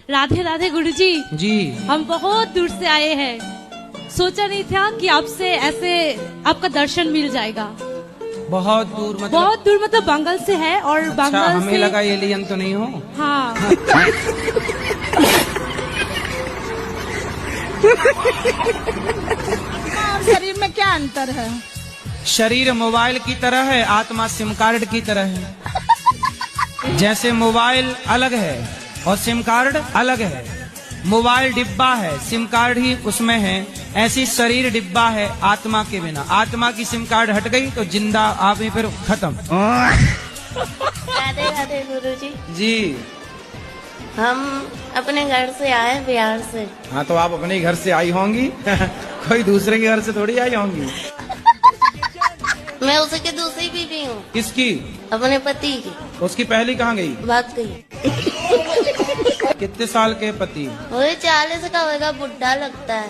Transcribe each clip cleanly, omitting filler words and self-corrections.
राधे राधे गुरुजी। जी हम बहुत दूर से आए हैं, सोचा नहीं था कि आपसे ऐसे आपका दर्शन मिल जाएगा। बहुत दूर मतलब बंगाल से है। और अच्छा, बंगाल हमें से लगा एलियन तो नहीं हो। हाँ। शरीर में क्या अंतर है? शरीर मोबाइल की तरह है, आत्मा सिम कार्ड की तरह है। जैसे मोबाइल अलग है और सिम कार्ड अलग है। मोबाइल डिब्बा है, सिम कार्ड ही उसमें है। ऐसी शरीर डिब्बा है आत्मा के बिना। आत्मा की सिम कार्ड हट गई तो जिंदा आदमी फिर खत्म। राधे राधे गुरुजी। जी हम अपने घर से आए, बिहार से। हाँ, तो आप अपने घर से आई होंगी। कोई दूसरे के घर से थोड़ी आई होंगी। मैं उसकी दूसरी बीवी हूँ। किसकी? अपने पति की। उसकी पहली कहाँ गई? भाग गई। कितने साल के पति? वही 40 का होगा, बुढ़ा लगता है।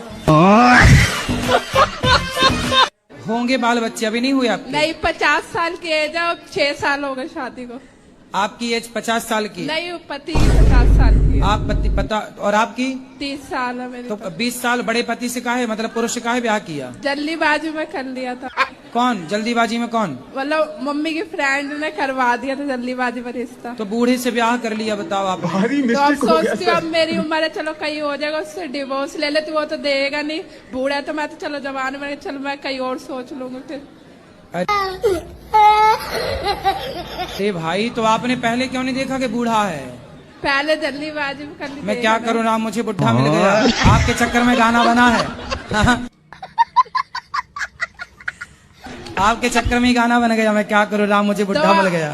होंगे बाल बच्चे? अभी नहीं हुए आपके? नहीं, 50 साल की एज है, अब 6 साल हो गए शादी को। आपकी एज 50 साल की? नहीं, पति की 50 साल की है। आप पति पता, और आपकी? 30 साल है मेरे। तो 20 साल बड़े पति से काहे, मतलब पुरुष से काहे ब्याह किया? जल्दीबाजी में कर लिया था। कौन जल्दीबाजी में? कौन? मतलब मम्मी की फ्रेंड ने करवा दिया था जल्दीबाजी में रिश्ता। तो बूढ़े से ब्याह कर लिया, बताओ आप। तो अब सोचती हूँ अब मेरी उम्र है, चलो कहीं हो जाएगा, उससे डिवोर्स ले ले। तो वो तो देगा नहीं, बूढ़ा है। तो मैं तो चलो जवान में, चलो मैं कहीं और सोच लूंगी फिर। अरे भाई, तो आपने पहले क्यों नहीं देखा कि बूढ़ा है? पहले जल्दीबाजी में कर ली। मैं क्या करूँ ना, मुझे बुढ़ा मिल गया। आपके चक्कर में गाना बना है। आपके चक्कर में ही गाना बन गया। मैं क्या करूँ राम, मुझे बुढ़ा मिल गया।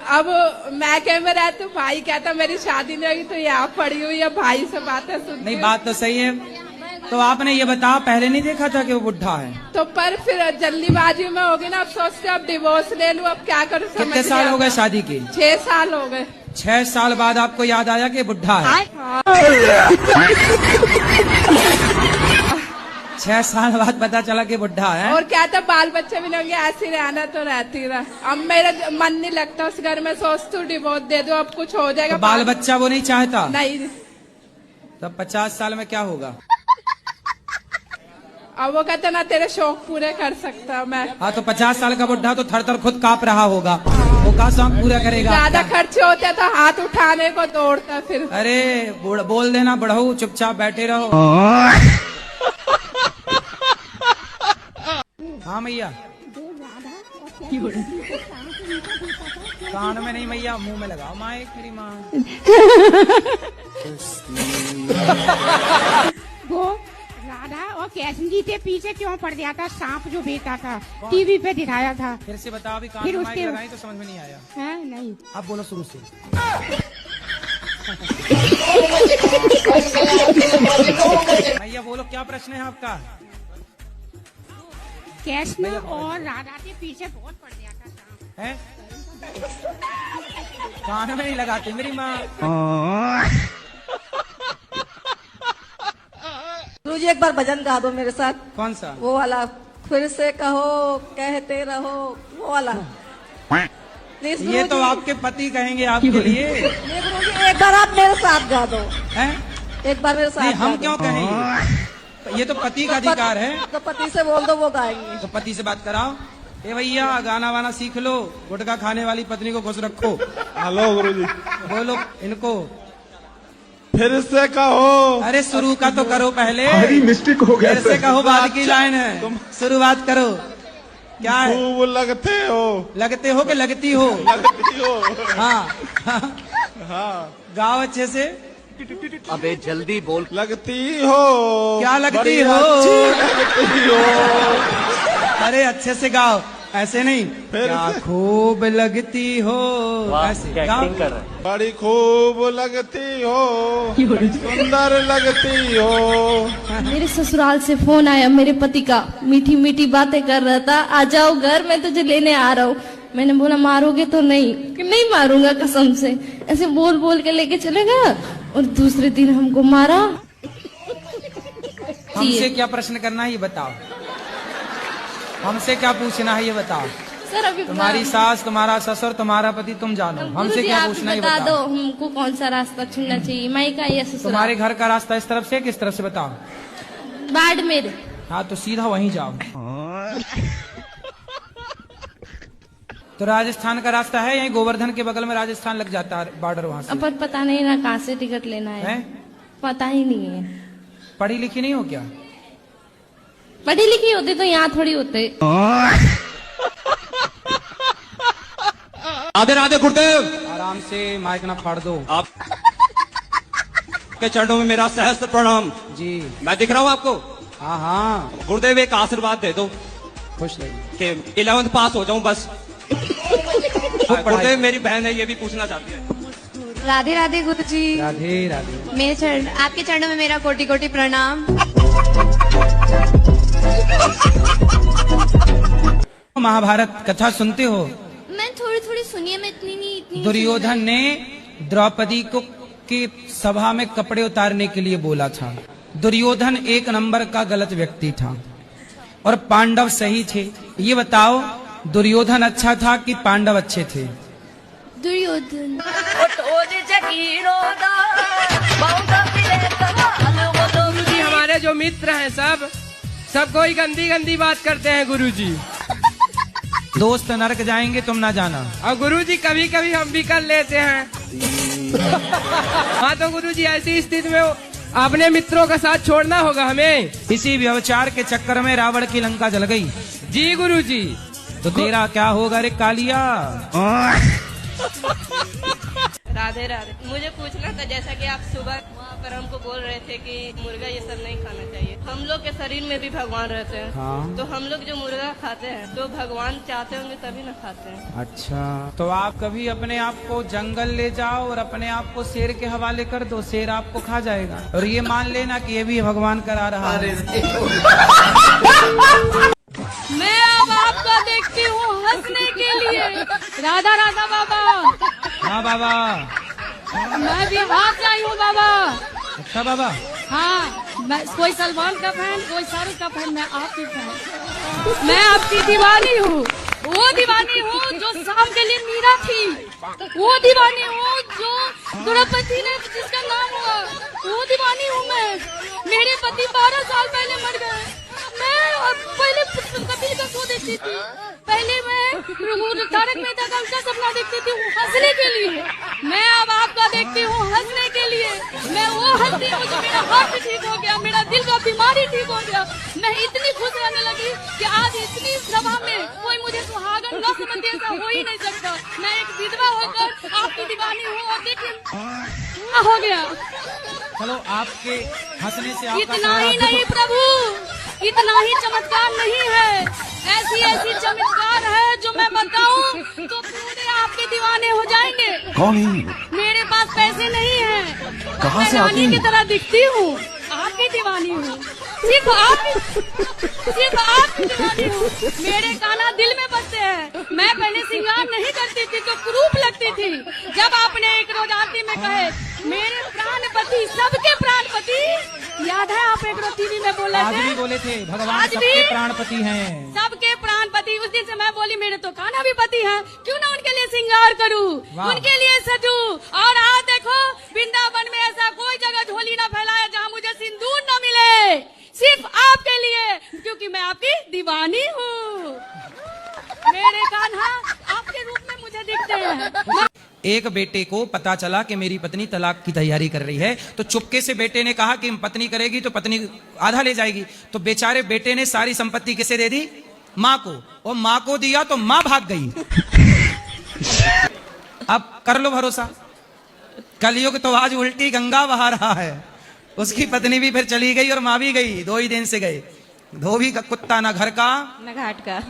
अब मैं कह में रहती हूँ, भाई कहता मेरी शादी नहीं होगी, तो यहाँ पड़ी हुई है, भाई से बातें सुन। नहीं, बात तो सही है। तो आपने ये बताया, पहले नहीं देखा था कि वो बुढ़ा है? तो पर फिर जल्दीबाजी में होगी ना, अब सोचते अब डिवोर्स ले लूँ, अब क्या करूँ। कितने साल हो गए शादी के? 6 साल हो गए। 6 साल बाद आपको याद आया कि बुढ़ा है? 6 साल बाद पता चला कि बुढ़ा है। और क्या था, बाल बच्चे भी लोग ऐसे रहना तो रहती रहा। अब मेरा मन नहीं लगता उस घर में, सोचती हूँ डिवोर्स दे दो, अब कुछ हो जाएगा। तो बाल बच्चा वो नहीं चाहता? नहीं। तब 50 साल में क्या होगा? अब वो कहते ना तेरे शौक पूरे कर सकता मैं। हाँ, तो 50 साल का बुढ़ा तो थर थर खुद कांप रहा होगा। वो का शौक पूरा करेगा? ज्यादा खर्चे होते तो हाथ उठाने को दौड़ता फिर। अरे बोल देना, बढ़ो, चुपचाप बैठे रहो। हाँ मैया। कान में नहीं मैया, मुंह में लगाओ माइक, मेरी माँ। वो राधा और कृष्ण जी के पीछे क्यों पड़ गया था? सांप जो बेचा था, टीवी पे दिखाया था। फिर से बताओ, अभी कान फिर में माइक उसके- लगाई तो समझ में नहीं आया। है नहीं, अब बोलो शुरू से। भैया बोलो, क्या प्रश्न है आपका? कृष्ण और राधा के पीछे बहुत पड़ गया था सांप। है? कान में नहीं लगाते मेरी माँ। गुरुजी एक बार भजन गा दो मेरे साथ। कौन सा? वो वाला, फिर से कहो कहते रहो, वो वाला। प्लीज ये तो आपके पति कहेंगे आपके लिए। गुरुजी एक बार आप मेरे साथ गा दो। हैं? एक बार मेरे साथ नहीं, हम गा दो। क्यों कहेंगे? ये तो पति का अधिकार है। तो पति से बोल दो, वो गाएंगे। तो पति से बात कराओ। ए भैया, गाना वाना सीख लो, गुटखा खाने वाली पत्नी को खुश रखो। हेलो गुरुजी। बोलो इनको। फिर से कहो। अरे शुरू का तो करो पहले। मिस्टेक हो फिर से कहो, बाद की लाइन है। शुरुआत करो। क्या है? खूब लगते हो। लगते हो कि लगती हो? लगती हो। हाँ। हाँ। गाओ अच्छे से। अबे जल्दी बोल। लगती हो। क्या लगती बड़ी हो? अच्छी लगती हो। अरे अच्छे से गाओ, ऐसे नहीं। क्या खूब लगती हो, ऐसे गाओ। बड़ी खूब लगती हो, सुंदर लगती हो। मेरे ससुराल से फोन आया मेरे पति का, मीठी मीठी बातें कर रहा था, आ जाओ घर, मैं तुझे लेने आ रहा हूँ। मैंने बोला मारोगे तो नहीं? कि नहीं मारूंगा कसम से। ऐसे बोल बोल के लेके चले गया और दूसरे दिन हमको मारा। हमसे क्या प्रश्न करना है ये बताओ। हमसे क्या पूछना है ये बताओ। सर अभी तुम्हारी सास, तुम्हारा ससुर, तुम्हारा पति, तुम जानो, हमसे गुरुजी, क्या आप पूछना ही बता दो बताओ। हमको कौन सा रास्ता चुनना चाहिए, मैं का या ससुराल? तुम्हारे घर का रास्ता इस तरफ से किस तरफ से बताओ? बाड़मेर। हाँ तो सीधा वहीं जाओ। तो राजस्थान का रास्ता है, यहीं गोवर्धन के बगल में राजस्थान लग जाता है बॉर्डर, वहां से। अपन पता नहीं ना कहाँ से टिकट लेना है, पता ही नहीं है। पढ़ी लिखी नहीं हो क्या? पढ़ी लिखी होती तो यहाँ थोड़ी होते। राधे राधे गुरुदेव। आराम से, माइक ना फाड़ दो। आप के चरणों में मेरा सहस्त्र प्रणाम जी। मैं दिख रहा हूँ आपको? हाँ हाँ, गुरुदेव एक आशीर्वाद दे दो खुश रहिए। कि 11th पास हो जाऊं बस। गुरुदेव मेरी बहन है, ये भी पूछना चाहती है। राधे राधे गुरुजी। राधे राधे। मेरे चरण, आपके चरणों में मेरा कोटि कोटि प्रणाम। महाभारत कथा सुनते हो? मैं थोड़ी थोड़ी सुनिए, मैं इतनी नहीं। दुर्योधन ने द्रौपदी को की सभा में कपड़े उतारने के लिए बोला था। दुर्योधन एक नंबर का गलत व्यक्ति था और पांडव सही थे। ये बताओ दुर्योधन अच्छा था कि पांडव अच्छे थे? दुर्योधन। गुरुजी हमारे जो मित्र हैं सब कोई गंदी गंदी बात करते हैं गुरुजी। दोस्त नरक जाएंगे, तुम ना जाना। और गुरुजी कभी कभी हम भी कर लेते हैं। हाँ तो गुरुजी ऐसी स्थिति में अपने मित्रों का साथ छोड़ना होगा हमें। इसी व्यवचार के चक्कर में रावण की लंका जल गई। जी गुरुजी। तो तेरा क्या होगा रे कालिया? राधे राधे। मुझे पूछना था, जैसा कि आप सुबह वहाँ पर हमको बोल रहे थे कि मुर्गा ये सब नहीं खाना चाहिए। हम लोग के शरीर में भी भगवान रहते हैं। हाँ। तो हम लोग जो मुर्गा खाते हैं तो भगवान चाहते होंगे तभी ना खाते हैं। अच्छा, तो आप कभी अपने आप को जंगल ले जाओ और अपने आप को शेर के हवाले कर दो, शेर आपको खा जाएगा। और ये मान लेना कि ये भी भगवान करा रहा है। मैं अब आपको देखती हूँ हंसने के लिए। राधा राधा बाबा। हाँ बाबा। मैं भी हाथ लाई हूँ बाबा। अच्छा बाबा। हाँ, मैं कोई सलमान का फैन, कोई शाहरुख का फैन, मैं आपकी फैन। मैं आपकी दीवानी हूँ। वो दीवानी हूँ जो शाम के लिए मीरा थी। वो दीवानी हूँ जो द्रौपदी ने जिसका नाम हुआ। वो दीवानी हूँ मैं। मेरे पति 12 साल पहले मर गए। मैं पहले कपिल का शो देखती थी। पहले मैं तारक मेहता का उल्टा सपना देखती थी हंसने के लिए। मैं अब आपका देखती हूँ हंसने के लिए। मैं वो हंसती हूँ जो मेरा हार्ट ठीक हो गया, मेरा दिल का बीमारी ठीक हो गया। मैं इतनी खुश रहने लगी कि आज इतनी सभा में कोई मुझे सुहागन न समझे, ऐसा हो ही नहीं सकता। मैं एक विधवा होकर आपकी दीवानी हूँ और देखिए हो गया। चलो आपके हंसने से आपका इतना ही नहीं प्रभु, इतना ही चमत्कार नहीं है, ऐसी ऐसी चमत्कार है जो मैं बताऊं तो पूरे आपके दीवाने हो जाएंगे। कौन है? मेरे पास पैसे नहीं है, कहाँ मैं से आती रानी हैं? की तरह दिखती हूँ, आपकी दीवानी हूँ। सिर्फ आपकी दीवानी हूँ। मेरे गाना दिल में बसते हैं। मैं पहले श्रृंगार नहीं करती थी तो कुरूप लगती थी। जब आपने एक रोज आरती में कहे मेरे प्राणपति, सबके प्राणपति, याद है आप एक रोज टीवी में बोले आज थे? भी बोले थे भगवान आज सबके भी? प्राणपति हैं। सबके प्राणपति। उस दिन से मैं बोली मेरे तो कान्हा भी पति हैं, क्यों ना उनके लिए श्रृंगार करूं, उनके लिए सजूं। और आज देखो वृंदावन में ऐसा कोई जगह झोली ना फैलाए जहां मुझे सिंदूर न मिले, सिर्फ आपके लिए, क्योंकि मैं आपकी दीवानी हूँ। मेरे कान्हा आपके रूप में मुझे दिखते हैं। एक बेटे को पता चला कि मेरी पत्नी तलाक की तैयारी कर रही है, तो चुपके से बेटे ने कहा कि पत्नी करेगी तो पत्नी आधा ले जाएगी। तो बेचारे बेटे ने सारी संपत्ति किसे दे दी? माँ को। और माँ को दिया तो माँ भाग गई। अब कर लो भरोसा, कलयुग तो आज उल्टी गंगा बहा रहा है। उसकी पत्नी भी फिर चली गई और माँ भी गई, 2 ही दिन से गए। धोबी का कुत्ता ना घर का न घाट का।